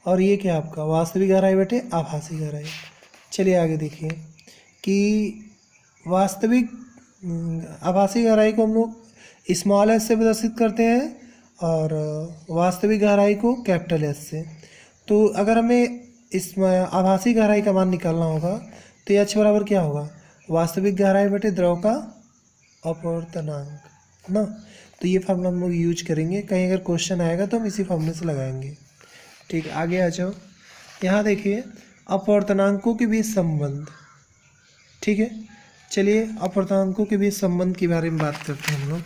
और ये क्या आपका वास्तविक गहराई बटे आभासी गहराई। चलिए आगे देखिए कि वास्तविक आभासी गहराई को हम लोग स्मॉल एस से प्रदर्शित करते हैं और वास्तविक गहराई को कैपिटल एस से। तो अगर हमें इस आभासी गहराई का मान निकालना होगा तो एच बराबर क्या होगा, वास्तविक गहराई बटे द्रव का अपवर्तनांक ना। तो ये फार्मूला हम लोग यूज करेंगे, कहीं अगर क्वेश्चन आएगा तो हम इसी फार्मूले से लगाएंगे। ठीक, आगे आ जाओ। यहाँ देखिए अपवर्तनांकों के बीच संबंध। ठीक है, चलिए अपवर्तनांकों के बीच संबंध के बारे में बात करते हैं हम लोग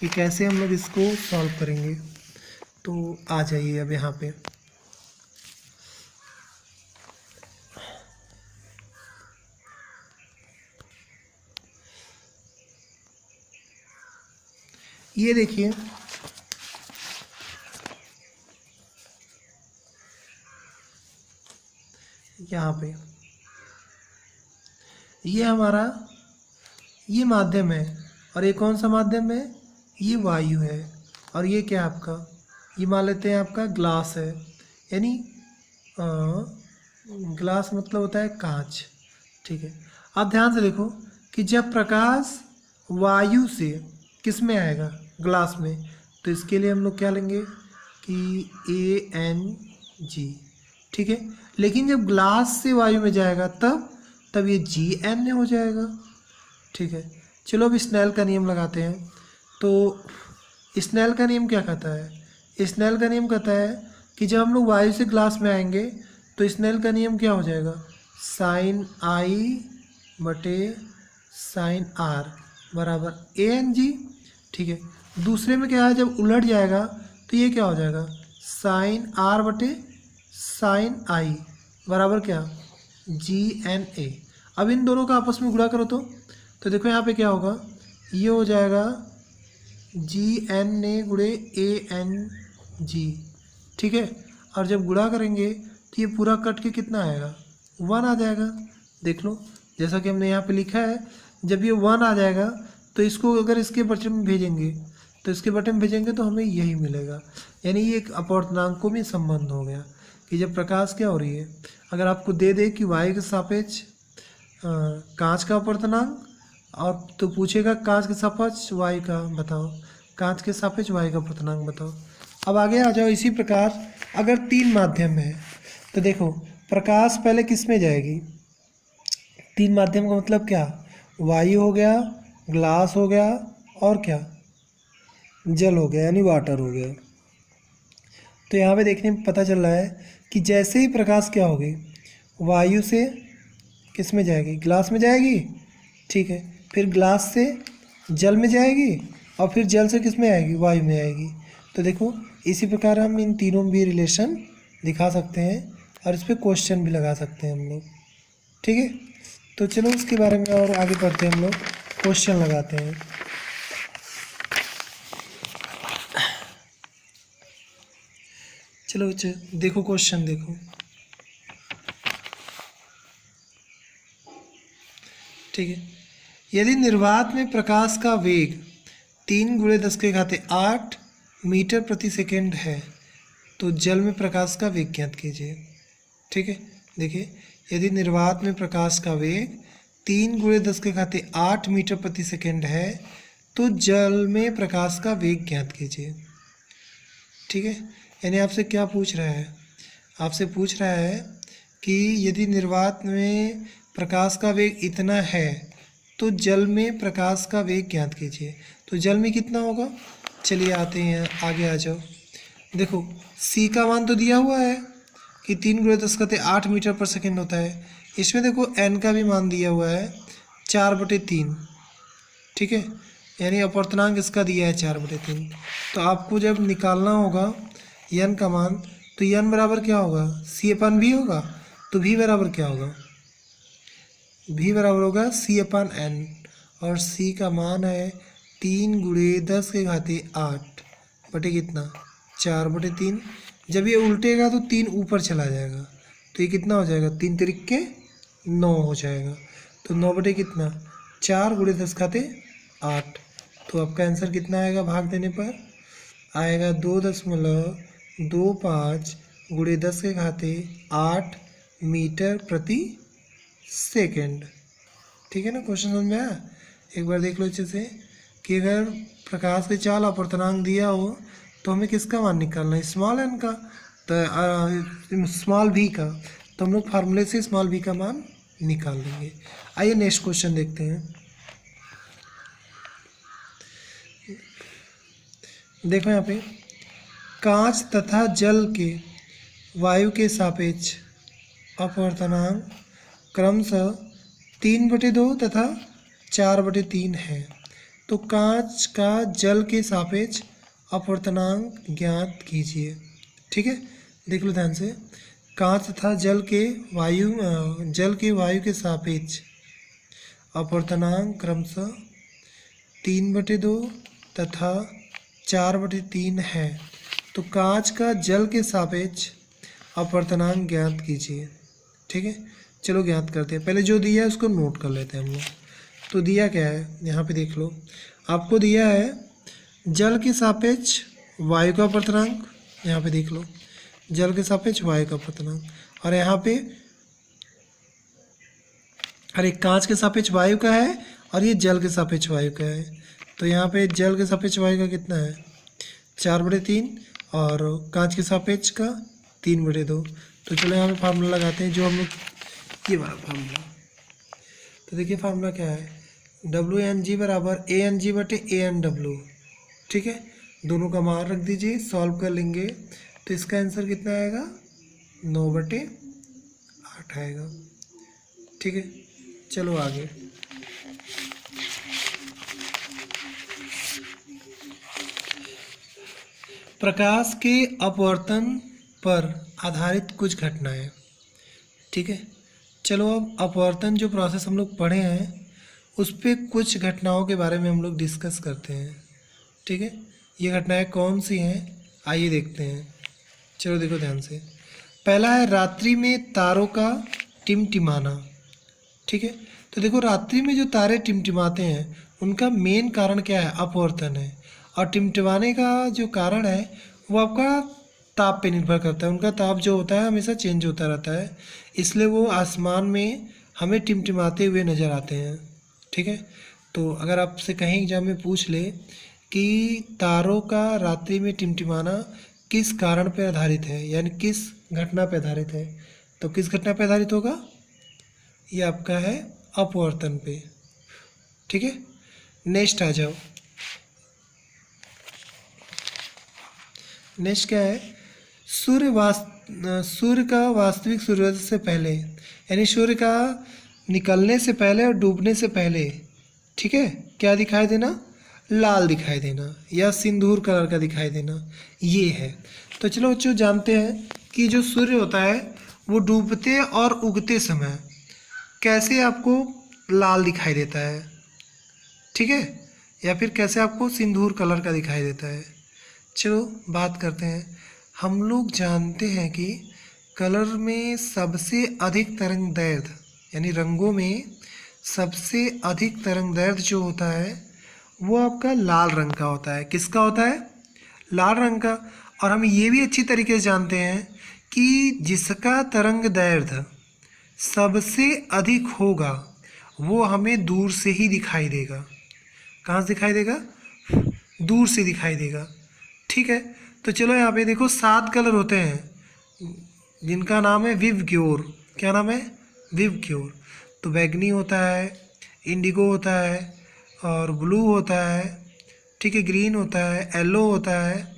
कि कैसे हम लोग इसको सॉल्व करेंगे। तो आ जाइए अब यहाँ पे। ये देखिए यहाँ पे ये हमारा ये माध्यम है और ये कौन सा माध्यम है, ये वायु है। और ये क्या आपका, ये मान लेते हैं आपका ग्लास है, यानी ग्लास मतलब होता है कांच। ठीक है, आप ध्यान से देखो कि जब प्रकाश वायु से किस में आएगा, ग्लास में, तो इसके लिए हम लोग क्या लेंगे कि ANG। ठीक है, लेकिन जब ग्लास से वायु में जाएगा तब ये GN हो जाएगा। ठीक है, चलो अब स्नेल का नियम लगाते हैं। तो स्नेल का नियम क्या कहता है, स्नेल का नियम कहता है कि जब हम लोग वायु से ग्लास में आएंगे तो स्नेल का नियम क्या हो जाएगा, साइन I बटे साइन R बराबर ANG। ठीक है, दूसरे में क्या है, जब उलट जाएगा तो ये क्या हो जाएगा, साइन R बटे साइन I बराबर क्या, GNA। अब इन दोनों का आपस में गुणा करो तो देखो यहाँ पे क्या होगा, ये हो जाएगा GNA गुणे ANG। ठीक है, और जब गुणा करेंगे तो ये पूरा कट के कितना आएगा, 1 आ जाएगा। देख लो जैसा कि हमने यहाँ पे लिखा है, जब ये 1 आ जाएगा तो इसको अगर इसके बटन में भेजेंगे तो हमें यही मिलेगा। यानी ये एक अपवर्तनांकों में संबंध हो गया कि जब प्रकाश क्या हो रही है, अगर आपको दे दे कि वायु के सापेक्ष कांच का अपवर्तनांक, और तो पूछेगा कांच के सापेक्ष वायु का बताओ, कांच के सापेक्ष वायु का अपवर्तनांक बताओ। अब आगे आ जाओ। इसी प्रकार अगर 3 माध्यम है तो देखो प्रकाश पहले किस में जाएगी, 3 माध्यम का मतलब क्या, वायु हो गया, ग्लास हो गया और क्या, जल हो गया यानी वाटर हो गया। तो यहाँ पे देखने में पता चल रहा है कि जैसे ही प्रकाश क्या होगी, वायु से किस में जाएगी, ग्लास में जाएगी। ठीक है, फिर ग्लास से जल में जाएगी और फिर जल से किस में आएगी, वायु में आएगी। तो देखो इसी प्रकार हम इन तीनों में भी रिलेशन दिखा सकते हैं और इस पर क्वेश्चन भी लगा सकते हैं हम लोग। ठीक है, तो चलो उसके बारे में और आगे पढ़ते हैं, हम लोग क्वेश्चन लगाते हैं। चलो देखो क्वेश्चन देखो। ठीक है, यदि निर्वात में प्रकाश का वेग 3 × 10⁸ मीटर प्रति सेकेंड है तो जल में प्रकाश का वेग ज्ञात कीजिए। ठीक है, देखिए यदि निर्वात में प्रकाश का वेग 3 × 10⁸ मीटर प्रति सेकेंड है तो जल में प्रकाश का वेग ज्ञात कीजिए। ठीक है, यानी आपसे क्या पूछ रहा है, आपसे पूछ रहा है कि यदि निर्वात में प्रकाश का वेग इतना है तो जल में प्रकाश का वेग ज्ञात कीजिए। तो जल में कितना होगा, चलिए आते हैं, आगे आ जाओ। देखो C का मान तो दिया हुआ है कि 3 × 10⁸ मीटर पर सेकेंड होता है। इसमें देखो N का भी मान दिया हुआ है 4/3। ठीक है, यानी अपवर्तनांक इसका दिया है 4/3। तो आपको जब निकालना होगा N का मान, तो N बराबर क्या होगा, C/V होगा। तो V बराबर क्या होगा, V बराबर होगा C/N और C का मान है 3 × 10⁸ बटे कितना, 4/3। जब ये उल्टेगा तो 3 ऊपर चला जाएगा तो ये कितना हो जाएगा, 3 तिरिक्के 9 हो जाएगा। तो 9 बटे कितना, 4 × 10⁸। तो आपका आंसर कितना आएगा, भाग देने पर आएगा 2.25 गुणे 10 के घाते 8 मीटर प्रति सेकंड। ठीक है ना, क्वेश्चन समझ में आया? एक बार देख लो अच्छे से कि अगर प्रकाश के चाल अपवर्तनांक दिया हो तो हमें किसका मान निकालना है, स्मॉल एन का, तो स्मॉल भी का, तो हम लोग फार्मूले से स्मॉल भी का मान निकाल देंगे। आइए नेक्स्ट क्वेश्चन देखते हैं। देखो यहाँ पे कांच तथा जल के वायु के सापेक्ष अपवर्तनांक क्रमशः 3/2 तथा 4/3 है। तो कांच का जल के सापेक्ष अपवर्तनांक ज्ञात कीजिए। ठीक है, देख लो ध्यान से, कांच तथा जल के वायु के सापेक्ष अपवर्तनांक क्रमशः 3/2 तथा 4/3 है। तो कांच का जल के सापेक्ष अपवर्तनांक ज्ञात कीजिए। ठीक है, चलो ज्ञात करते हैं। पहले जो दिया है उसको नोट कर लेते हैं हम लोग। तो दिया क्या है, यहाँ पे देख लो, आपको दिया है जल के सापेक्ष वायु का अपवर्तनांक, यहाँ पे देख लो जल के सापेक्ष वायु का अपवर्तनांक, और यहाँ पे अरे कांच के सापेक्ष वायु का है और ये जल के सापेक्ष वायु का है। तो यहाँ पे जल के सापेक्ष वायु का कितना है 4/3 और कांच के सापेक्ष का 3/2। तो चलो यहाँ पे फार्मूला लगाते हैं, जो हम लोग ये वाला फार्मूला। तो देखिए फार्मूला क्या है, WNG बराबर ANG/ANW। ठीक है, दोनों का मान रख दीजिए, सॉल्व कर लेंगे तो इसका आंसर कितना आएगा 9/8 आएगा। ठीक है, चलो आगे। प्रकाश के अपवर्तन पर आधारित कुछ घटनाएं। ठीक है, चलो अब अपवर्तन जो प्रोसेस हम लोग पढ़े हैं उस पर कुछ घटनाओं के बारे में हम लोग डिस्कस करते हैं। ठीक है, ये घटनाएं कौन सी हैं आइए देखते हैं। चलो देखो ध्यान से, पहला है रात्रि में तारों का टिमटिमाना। ठीक है, तो देखो रात्रि में जो तारे टिमटिमाते हैं उनका मेन कारण क्या है, अपवर्तन है। और टिमटिमाने का जो कारण है वो आपका ताप पे निर्भर करता है। उनका ताप जो होता है हमेशा चेंज होता रहता है, इसलिए वो आसमान में हमें टिमटिमाते हुए नज़र आते हैं। ठीक है, तो अगर आपसे कहीं एग्जाम में पूछ ले कि तारों का रात्रि में टिमटिमाना किस कारण पर आधारित है, यानी किस घटना पर आधारित है, तो किस घटना पर आधारित होगा, ये आपका है अपवर्तन पे। ठीक है, नेक्स्ट आ जाओ। नेक्स्ट क्या है, सूर्य का वास्तविक सूर्योदय से पहले, यानी सूर्य का निकलने से पहले और डूबने से पहले, ठीक है, क्या दिखाई देना, लाल दिखाई देना या सिंदूर कलर का दिखाई देना, ये है। तो चलो बच्चों जानते हैं कि जो सूर्य होता है वो डूबते और उगते समय कैसे आपको लाल दिखाई देता है, ठीक है, या फिर कैसे आपको सिंदूर कलर का दिखाई देता है। चलो बात करते हैं। हम लोग जानते हैं कि कलर में सबसे अधिक तरंगदैर्घ्य, यानी रंगों में सबसे अधिक तरंगदैर्घ्य जो होता है वो आपका लाल रंग का होता है। किसका होता है, लाल रंग का। और हम ये भी अच्छी तरीके से जानते हैं कि जिसका तरंगदैर्घ्य सबसे अधिक होगा वो हमें दूर से ही दिखाई देगा। कहाँ से दिखाई देगा, दूर से दिखाई देगा। ठीक है, तो चलो यहाँ पे देखो 7 कलर होते हैं जिनका नाम है विवग्योर। क्या नाम है, विवग्योर। तो बैगनी होता है, इंडिगो होता है और ब्लू होता है, ठीक है, ग्रीन होता है, येलो होता है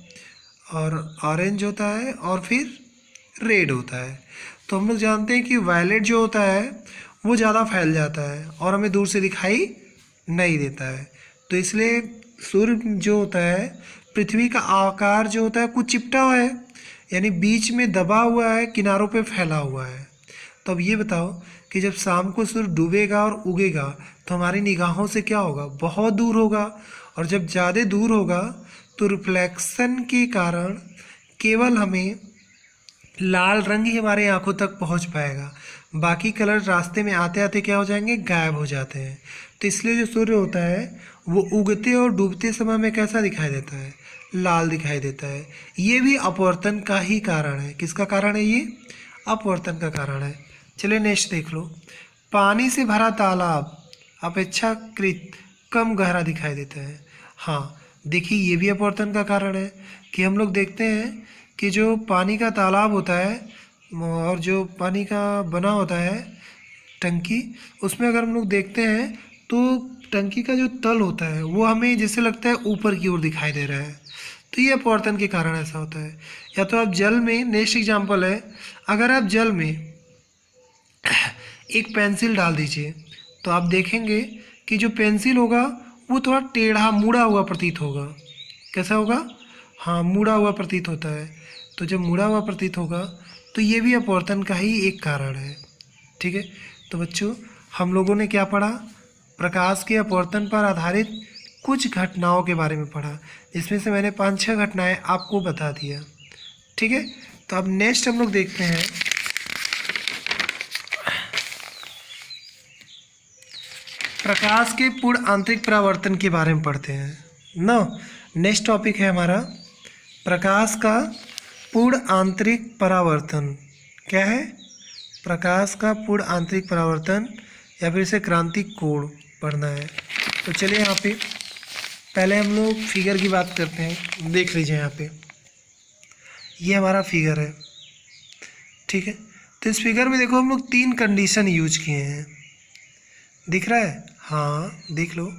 और ऑरेंज होता है और फिर रेड होता है। तो हम लोग जानते हैं कि वायलेट जो होता है वो ज़्यादा फैल जाता है और हमें दूर से दिखाई नहीं देता है। तो इसलिए सूर्य जो होता है, पृथ्वी का आकार जो होता है कुछ चिपटा हुआ है, यानी बीच में दबा हुआ है, किनारों पे फैला हुआ है। तो अब ये बताओ कि जब शाम को सूर्य डूबेगा और उगेगा तो हमारी निगाहों से क्या होगा, बहुत दूर होगा। और जब ज़्यादा दूर होगा तो रिफ्लेक्शन के कारण केवल हमें लाल रंग ही हमारे आंखों तक पहुंच पाएगा, बाकी कलर रास्ते में आते आते क्या हो जाएंगे, गायब हो जाते हैं। तो इसलिए जो सूर्य होता है वो उगते और डूबते समय में कैसा दिखाई देता है, लाल दिखाई देता है। ये भी अपवर्तन का ही कारण है। किसका कारण है ये, अपवर्तन का कारण है। चलिए नेक्स्ट देख लो। पानी से भरा तालाब अपेक्षाकृत कम गहरा दिखाई देता है। हाँ देखिए, ये भी अपवर्तन का कारण है कि हम लोग देखते हैं कि जो पानी का तालाब होता है और जो पानी का बना होता है टंकी, उसमें अगर हम लोग देखते हैं तो टंकी का जो तल होता है वो हमें जैसे लगता है ऊपर की ओर दिखाई दे रहा है। तो ये अपवर्तन के कारण ऐसा होता है। या तो आप जल में, नेक्स्ट एग्जांपल है, अगर आप जल में एक पेंसिल डाल दीजिए तो आप देखेंगे कि जो पेंसिल होगा वो थोड़ा टेढ़ा मुड़ा हुआ प्रतीत होगा। कैसा होगा, हाँ मुड़ा हुआ प्रतीत होता है। तो जब मुड़ा हुआ प्रतीत होगा तो ये भी अपवर्तन का ही एक कारण है। ठीक है, तो बच्चों हम लोगों ने क्या पढ़ा, प्रकाश के अपवर्तन पर आधारित कुछ घटनाओं के बारे में पढ़ा, इसमें से मैंने 5-6 घटनाएं आपको बता दिया। ठीक है, तो अब नेक्स्ट हम लोग देखते हैं प्रकाश के पूर्ण आंतरिक परावर्तन के बारे में पढ़ते हैं ना। नेक्स्ट टॉपिक है हमारा प्रकाश का पूर्ण आंतरिक परावर्तन। क्या है, प्रकाश का पूर्ण आंतरिक परावर्तन या फिर इसे क्रांतिक कोण पढ़ना है। तो चलिए यहाँ पे पहले हम लोग फिगर की बात करते हैं। देख लीजिए यहाँ पे ये हमारा फिगर है। ठीक है, तो इस फिगर में देखो हम लोग 3 कंडीशन यूज किए हैं, दिख रहा है, हाँ देख लो।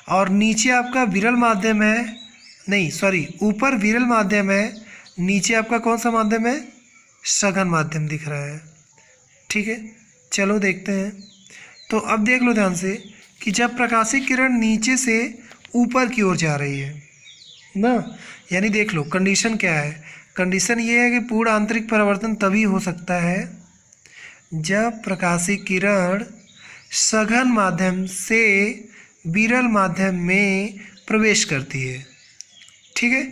और नीचे आपका विरल माध्यम है, नहीं सॉरी, ऊपर विरल माध्यम है, नीचे आपका कौन सा माध्यम है, सघन माध्यम दिख रहा है। ठीक है, चलो देखते हैं। तो अब देख लो ध्यान से कि जब प्रकाशीय किरण नीचे से ऊपर की ओर जा रही है ना, यानी देख लो कंडीशन क्या है, कंडीशन ये है कि पूर्ण आंतरिक परावर्तन तभी हो सकता है जब प्रकाशीय किरण सघन माध्यम से विरल माध्यम में प्रवेश करती है। ठीक है,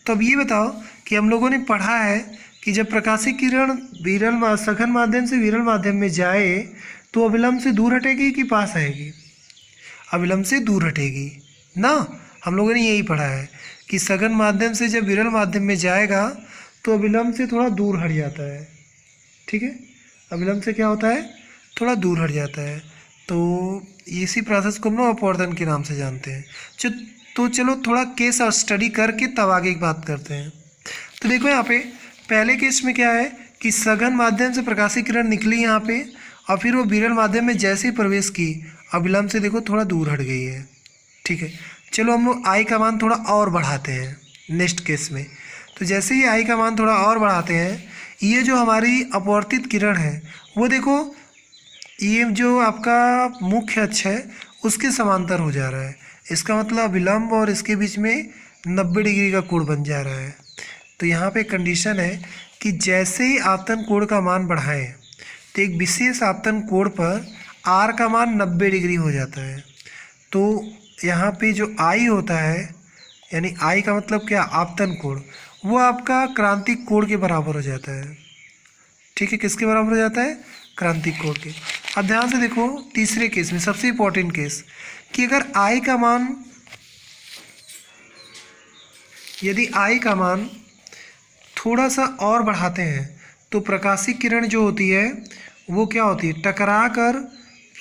तो अब ये बताओ कि हम लोगों ने पढ़ा है कि जब प्रकाशीय किरण सघन माध्यम से विरल माध्यम में जाए तो अविलंब से दूर हटेगी कि पास आएगी, अविलंब से दूर हटेगी ना। हम लोगों ने यही पढ़ा है कि सघन माध्यम से जब विरल माध्यम में जाएगा तो अविलंब से थोड़ा दूर हट जाता है। ठीक है, अविलंब से क्या होता है, थोड़ा दूर हट जाता है। तो इसी प्रोसेस को हम लोग अपवर्तन के नाम से जानते हैं। तो चलो थोड़ा केस और स्टडी करके तब आगे की बात करते हैं। तो देखो यहाँ पे पहले केस में क्या है कि सघन माध्यम से प्रकाशीय किरण निकली यहाँ पे और फिर वो विरल माध्यम में जैसे ही प्रवेश की अविलंब से देखो थोड़ा दूर हट गई है। ठीक है, चलो हम लोग आई का मान थोड़ा और बढ़ाते हैं नेक्स्ट केस में। तो जैसे ही आई का मान थोड़ा और बढ़ाते हैं, ये जो हमारी अपवर्तित किरण है वो देखो ये जो आपका मुख्य अक्ष है उसके समांतर हो जा रहा है। इसका मतलब विलंब और इसके बीच में 90 डिग्री का कोण बन जा रहा है। तो यहाँ पे कंडीशन है कि जैसे ही आपतन कोण का मान बढ़ाएं तो एक विशेष आपतन कोण पर आर का मान 90 डिग्री हो जाता है। तो यहाँ पे जो आई होता है, यानी आई का मतलब क्या, आपतन कोण, वो आपका क्रांतिक कोण के बराबर हो जाता है। ठीक है, किसके बराबर हो जाता है, क्रांतिक कोण के। अब ध्यान से देखो तीसरे केस में सबसे इंपॉर्टेंट केस कि अगर आई का मान, यदि आई का मान थोड़ा सा और बढ़ाते हैं तो प्रकाशीय किरण जो होती है वो क्या होती है, टकरा कर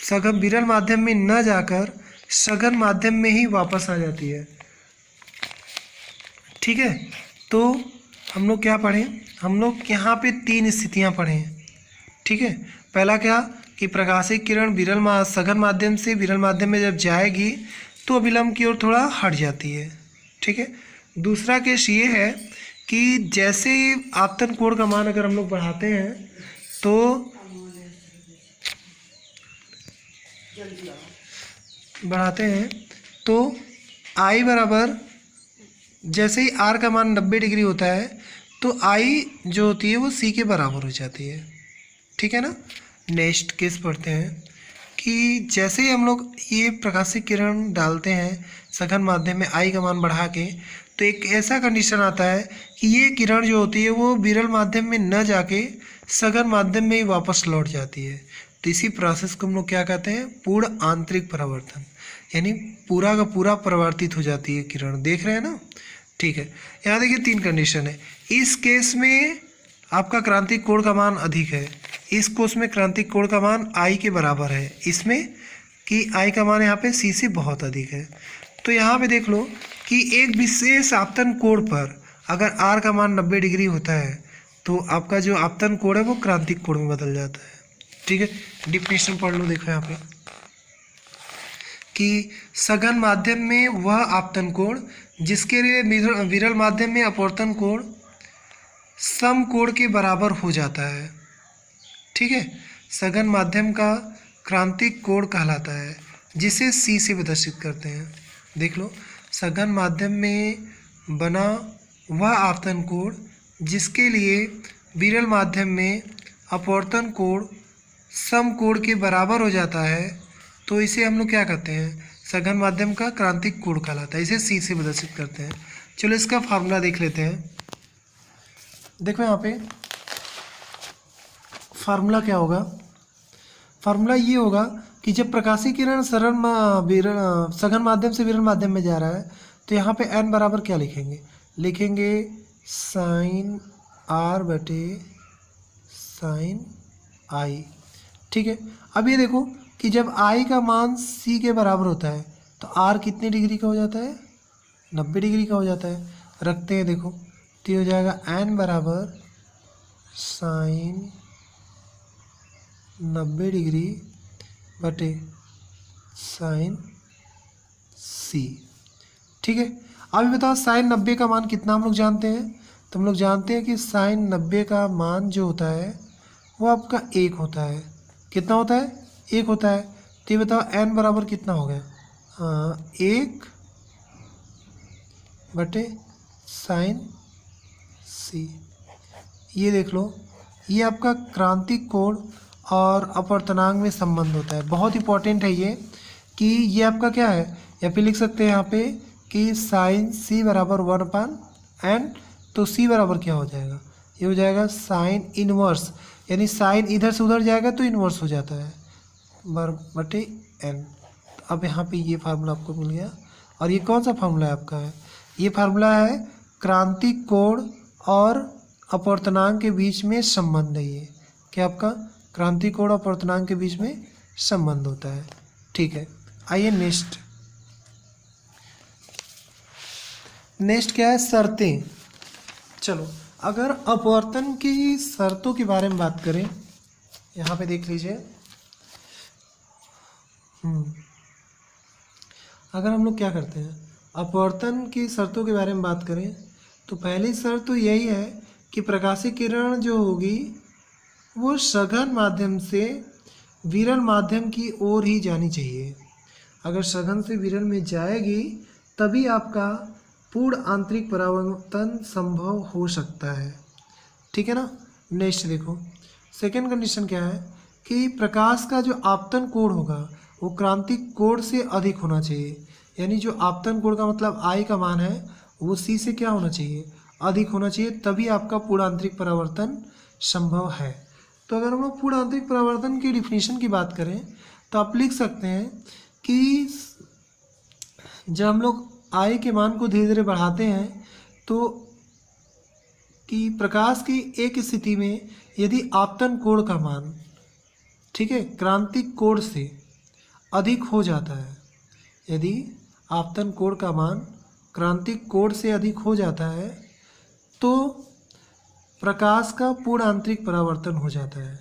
सघन विरल माध्यम में न जाकर सघन माध्यम में ही वापस आ जाती है। ठीक है, तो हम लोग क्या पढ़ें, हम लोग यहाँ पे 3 स्थितियाँ पढ़ें। ठीक है, पहला क्या कि प्रकाशीय किरण सघन माध्यम से विरल माध्यम में जब जाएगी तो अविलंब की ओर थोड़ा हट जाती है। ठीक है, दूसरा केस ये है कि जैसे आपतन कोण का मान अगर हम लोग बढ़ाते हैं तो आई बराबर, जैसे ही आर का मान 90 डिग्री होता है तो आई जो होती है वो सी के बराबर हो जाती है। ठीक है ना। नेक्स्ट केस पढ़ते हैं कि जैसे ही हम लोग ये प्रकाशीय किरण डालते हैं सघन माध्यम में आई का मान बढ़ा के, तो एक ऐसा कंडीशन आता है कि ये किरण जो होती है वो विरल माध्यम में न जाके सघन माध्यम में ही वापस लौट जाती है। तो इसी प्रोसेस को हम लोग क्या कहते हैं, पूर्ण आंतरिक परावर्तन, यानी पूरा का पूरा परावर्तित हो जाती है किरण। देख रहे हैं ना, ठीक है। यहाँ देखिए 3 कंडीशन है। इस केस में आपका क्रांतिक कोण का मान अधिक है, इस केस में क्रांतिक कोण का मान आई के बराबर है, इसमें कि आई का मान यहाँ पे सी से बहुत अधिक है। तो यहाँ पे देख लो कि एक विशेष आपतन कोण पर अगर आर का मान 90 डिग्री होता है तो आपका जो आपतन कोण है वो क्रांतिक कोण में बदल जाता है। ठीक है, डिफिनेशन पढ़ लो। देखो यहाँ पे कि सघन माध्यम में वह आपतन कोण जिसके लिए विरल माध्यम में अपवर्तन कोण सम कोण के बराबर हो जाता है। ठीक है, सघन माध्यम का क्रांतिक कोण कहलाता है, जिसे सी से प्रदर्शित करते हैं। देख लो, सघन माध्यम में बना वह आपतन कोण जिसके लिए विरल माध्यम में अपवर्तन कोण सम कोण के बराबर हो जाता है, तो इसे हम लोग क्या कहते हैं, सघन माध्यम का क्रांतिक कोण कहलाता है, इसे सी से प्रदर्शित करते हैं। चलो इसका फार्मूला देख लेते हैं। देखो यहाँ पे फार्मूला क्या होगा, फार्मूला ये होगा कि जब प्रकाशीय किरण सघन माध्यम से विरल माध्यम में जा रहा है तो यहाँ पे n बराबर क्या लिखेंगे, लिखेंगे साइन आर बटे साइन आई। ठीक है, अब ये देखो कि जब i का मान c के बराबर होता है तो r कितने डिग्री का हो जाता है, 90 डिग्री का हो जाता है। रखते हैं, देखो तो ये हो जाएगा n बराबर साइन 90 डिग्री बटे साइन सी। ठीक है, अभी बताओ साइन 90 का मान कितना हम लोग जानते हैं, तो हम लोग जानते हैं कि साइन 90 का मान जो होता है वो आपका 1 होता है। कितना होता है, 1 होता है। तो ये बताओ n बराबर कितना हो गया, 1 बटे साइन सी। ये देख लो, ये आपका क्रांतिक कोण और अपवर्तनांक में संबंध होता है। बहुत इंपॉर्टेंट है ये कि ये आपका क्या है, या फिर लिख सकते हैं यहाँ पे कि साइन सी बराबर 1/n, तो सी बराबर क्या हो जाएगा, ये हो जाएगा साइन इनवर्स, यानी साइन इधर से उधर जाएगा तो इनवर्स हो जाता है बटे n। अब यहाँ पे ये फार्मूला आपको मिल गया। और ये कौन सा फार्मूला है आपका, है ये फार्मूला है क्रांतिक कोण और अपवर्तनांक के बीच में संबंध है। ये क्या आपका क्रांतिक कोण और अपवर्तनांक के बीच में संबंध होता है। ठीक है, आइए नेक्स्ट क्या है, शर्तें। चलो, अगर अपवर्तन की शर्तों के बारे में बात करें, यहाँ पे देख लीजिए। अगर हम लोग क्या करते हैं, अपवर्तन की शर्तों के बारे में बात करें तो पहली शर्त तो यही है कि प्रकाशीय किरण जो होगी वो सघन माध्यम से विरल माध्यम की ओर ही जानी चाहिए। अगर सघन से विरल में जाएगी तभी आपका पूर्ण आंतरिक परावर्तन संभव हो सकता है। ठीक है ना। नेक्स्ट देखो, सेकेंड कंडीशन क्या है कि प्रकाश का जो आपतन कोण होगा वो क्रांतिक कोण से अधिक होना चाहिए। यानी जो आपतन कोण का मतलब आई का मान है वो सी से क्या होना चाहिए, अधिक होना चाहिए, तभी आपका पूर्ण आंतरिक परावर्तन संभव है। तो अगर हम लोग पूर्ण आंतरिक परावर्तन की डिफिनीशन की बात करें तो आप लिख सकते हैं कि जब हम लोग आई के मान को धीरे धीरे बढ़ाते हैं तो कि प्रकाश की एक स्थिति में यदि आपतन कोण का मान, ठीक है, क्रांतिक कोण से अधिक हो जाता है, यदि आपतन कोण का मान क्रांतिक कोण से अधिक हो जाता है तो प्रकाश का पूर्ण आंतरिक परावर्तन हो जाता है।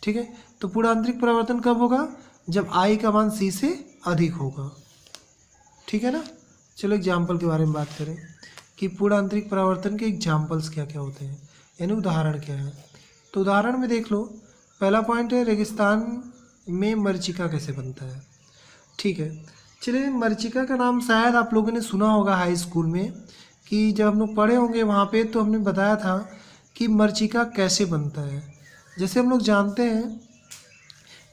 ठीक है, तो पूर्ण आंतरिक परावर्तन कब होगा, जब आई का मान सी से अधिक होगा। ठीक है ना। चलो एग्जाम्पल के बारे में बात करें कि पूर्ण आंतरिक परावर्तन के एग्जाम्पल्स क्या क्या होते हैं, यानी उदाहरण क्या है। तो उदाहरण में देख लो, पहला पॉइंट है रेगिस्तान में मरीचिका कैसे बनता है। ठीक है, चलिए मरीचिका का नाम शायद आप लोगों ने सुना होगा हाई स्कूल में, कि जब हम लोग पढ़े होंगे वहाँ पे तो हमने बताया था कि मरीचिका कैसे बनता है। जैसे हम लोग जानते हैं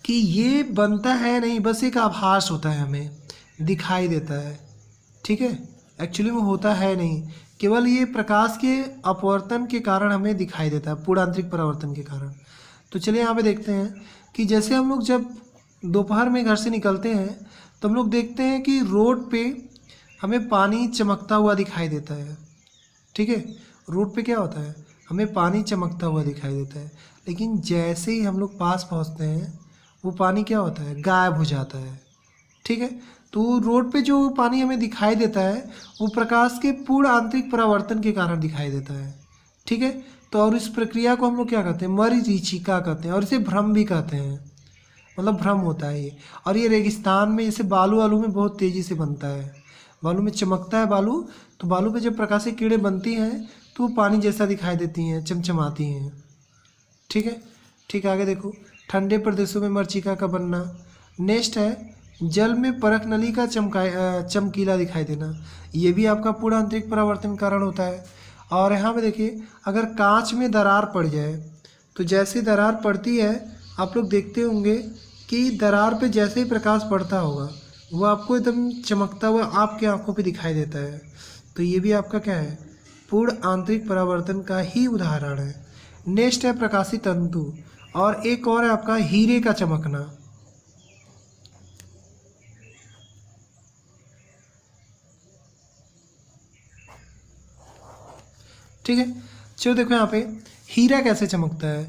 कि ये बनता है नहीं, बस एक आभास होता है, हमें दिखाई देता है। ठीक है, एक्चुअली में होता है नहीं, केवल ये प्रकाश के अपवर्तन के कारण हमें दिखाई देता है, पूर्ण आंतरिक परावर्तन के कारण। तो चलिए यहाँ पे देखते हैं कि जैसे हम लोग जब दोपहर में घर से निकलते हैं तो हम लोग देखते हैं कि रोड पे हमें पानी चमकता हुआ दिखाई देता है। ठीक है, रोड पे क्या होता है, हमें पानी चमकता हुआ दिखाई देता है, लेकिन जैसे ही हम लोग पास पहुंचते हैं वो पानी क्या होता है, गायब हो जाता है। ठीक है, तो रोड पे जो पानी हमें दिखाई देता है वो प्रकाश के पूर्ण आंतरिक परावर्तन के कारण दिखाई देता है। ठीक है, तो और इस प्रक्रिया को हम लोग क्या कहते हैं, मरीचिका कहते हैं, और इसे भ्रम भी कहते हैं, मतलब भ्रम होता है ये। और ये रेगिस्तान में जैसे बालू वालू में बहुत तेज़ी से बनता है, बालू में चमकता है बालू, तो बालू पे जब प्रकाशीय किरणें बनती हैं तो वो पानी जैसा दिखाई देती हैं, चमचमाती हैं। ठीक है, ठीक, आगे देखो, ठंडे प्रदेशों में मरीचिका का बनना। नेक्स्ट है जल में परख नली का चमकीला दिखाई देना, ये भी आपका पूर्ण आंतरिक परावर्तन कारण होता है। और यहाँ पे देखिए, अगर कांच में दरार पड़ जाए तो जैसे दरार पड़ती है आप लोग देखते होंगे कि दरार पे जैसे ही प्रकाश पड़ता होगा वो आपको एकदम चमकता हुआ आपकी आंखों पे दिखाई देता है। तो ये भी आपका क्या है, पूर्ण आंतरिक परावर्तन का ही उदाहरण है। नेक्स्ट है प्रकाशी तंतु, और एक और है आपका हीरे का चमकना। ठीक है, चलो देखो यहाँ पे हीरा कैसे चमकता है।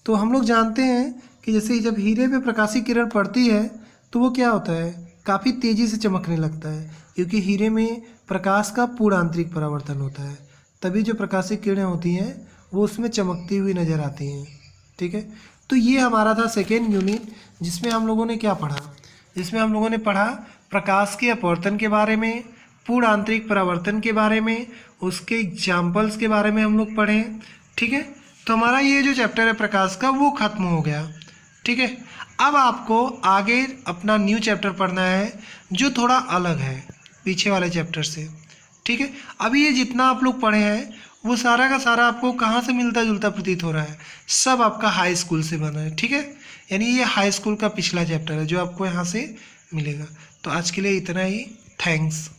तो हम लोग जानते हैं कि जैसे जब हीरे पे प्रकाशीय किरण पड़ती है तो वो क्या होता है, काफ़ी तेज़ी से चमकने लगता है, क्योंकि हीरे में प्रकाश का पूर्ण आंतरिक परावर्तन होता है, तभी जो प्रकाशीय किरणें होती हैं वो उसमें चमकती हुई नज़र आती हैं। ठीक है, तो ये हमारा था सेकेंड यूनिट, जिसमें हम लोगों ने क्या पढ़ा, जिसमें हम लोगों ने पढ़ा प्रकाश के अपवर्तन के बारे में, पूर्ण आंतरिक परावर्तन के बारे में, उसके एग्जाम्पल्स के बारे में हम लोग पढ़े। ठीक है, तो हमारा ये जो चैप्टर है प्रकाश का वो खत्म हो गया। ठीक है, अब आपको आगे अपना न्यू चैप्टर पढ़ना है जो थोड़ा अलग है पीछे वाले चैप्टर से। ठीक है, अभी ये जितना आप लोग पढ़े हैं वो सारा का सारा आपको कहाँ से मिलता जुलता प्रतीत हो रहा है, सब आपका हाई स्कूल से बना है। ठीक है, यानी ये हाई स्कूल का पिछला चैप्टर है जो आपको यहाँ से मिलेगा। तो आज के लिए इतना ही, थैंक्स।